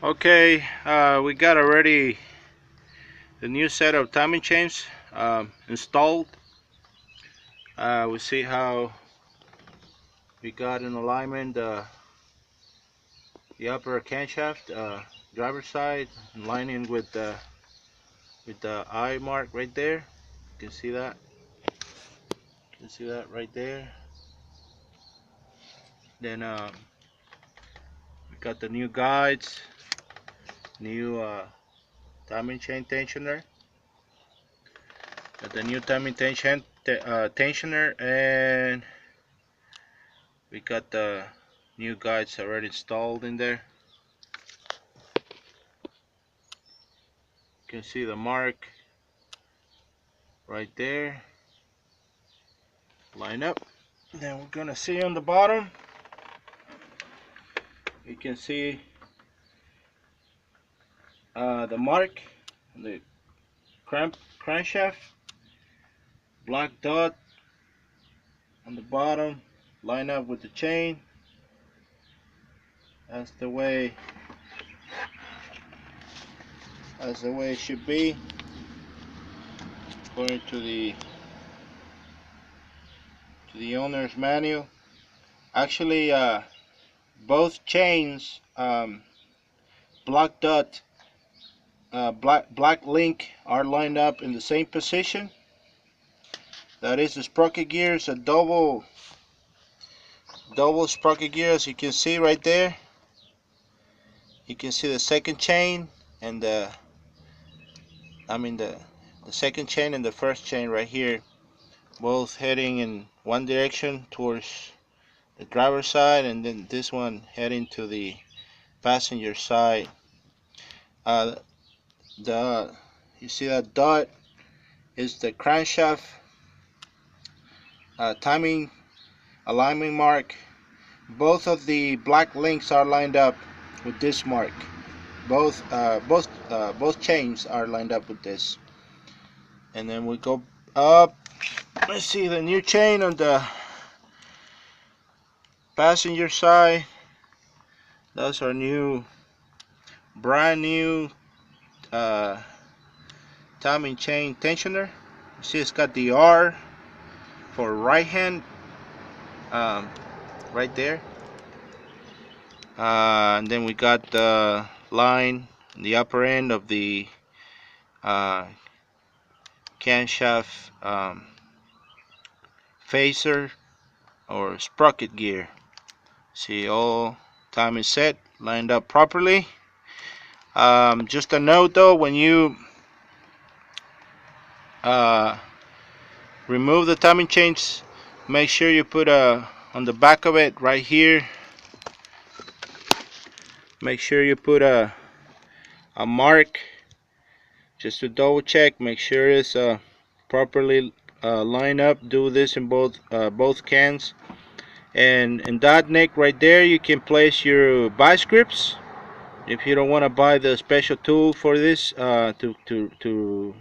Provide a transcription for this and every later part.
Okay, we got already the new set of timing chains installed. We see how we got in alignment the upper camshaft, driver side, aligning with the eye mark right there. You can see that. You can see that right there. Then we got the new guides, new timing chain tensioner. Got the new timing tensioner, and we got the new guides already installed in there. You can see the mark right there. Line up. Then we're gonna see on the bottom. You can see the mark, the crankshaft, black dot on the bottom. Line up with the chain. That's the way. That's the way it should be, according to the owner's manual. Actually, both chains, black dot, black link, are lined up in the same position. That is the sprocket gear. It's a double sprocket gear, as you can see right there. You can see the second chain and the second chain and the first chain right here, both heading in one direction towards the driver's side, and then this one heading to the passenger side. The You see that dot is the crankshaft timing alignment mark. Both of the black links are lined up with this mark. Both chains are lined up with this. And then we go up. Let's see the new chain on the passenger side. That's our brand new timing chain tensioner. You see it's got the R for right hand right there. And then we got the line in the upper end of the camshaft phaser or sprocket gear. See, all timing set, lined up properly. Just a note though, when you remove the timing chains, make sure you put on the back of it right here, make sure you put a mark just to double check, make sure it's properly lined up. Do this in both cans. And in that neck right there, you can place your vice grips if you don't want to buy the special tool for this to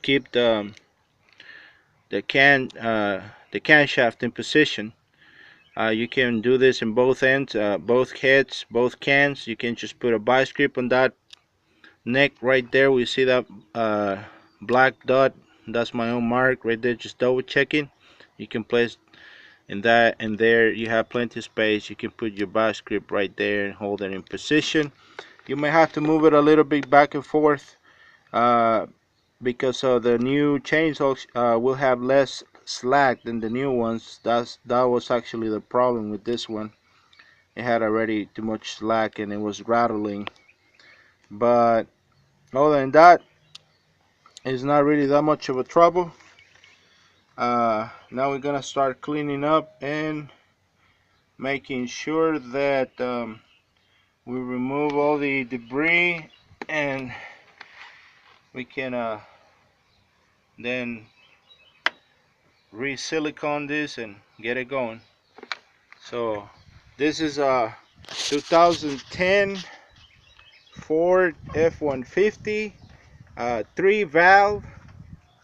keep the camshaft in position. You can do this in both ends, both heads, both cans. You can just put a vice grip on that neck right there. We see that black dot. That's my own mark right there. Just double checking. You can place in that, and there you have plenty of space. You can put your vice grip right there and hold it in position. You may have to move it a little bit back and forth because the new chains will have less slack than the new ones. That was actually the problem with this one. It had already too much slack and it was rattling. But other than that, it's not really that much of a trouble. Now we're gonna start cleaning up and making sure that we remove all the debris, and we can then re-silicone this and get it going. So this is a 2010 Ford F-150 3-valve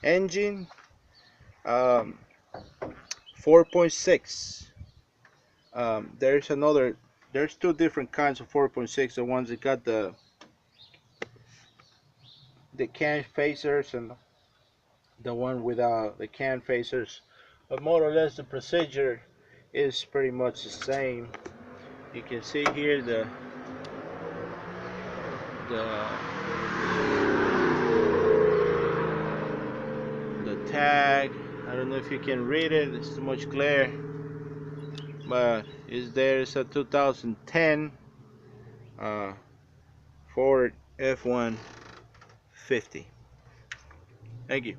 engine, 4.6. There's another there's two different kinds of 4.6. The ones that got the can facers and the one without the can facers, but more or less the procedure is pretty much the same. You can see here the tag. I don't know if you can read it, it's too much glare, but is there. It's a 2010 Ford F-150. Thank you.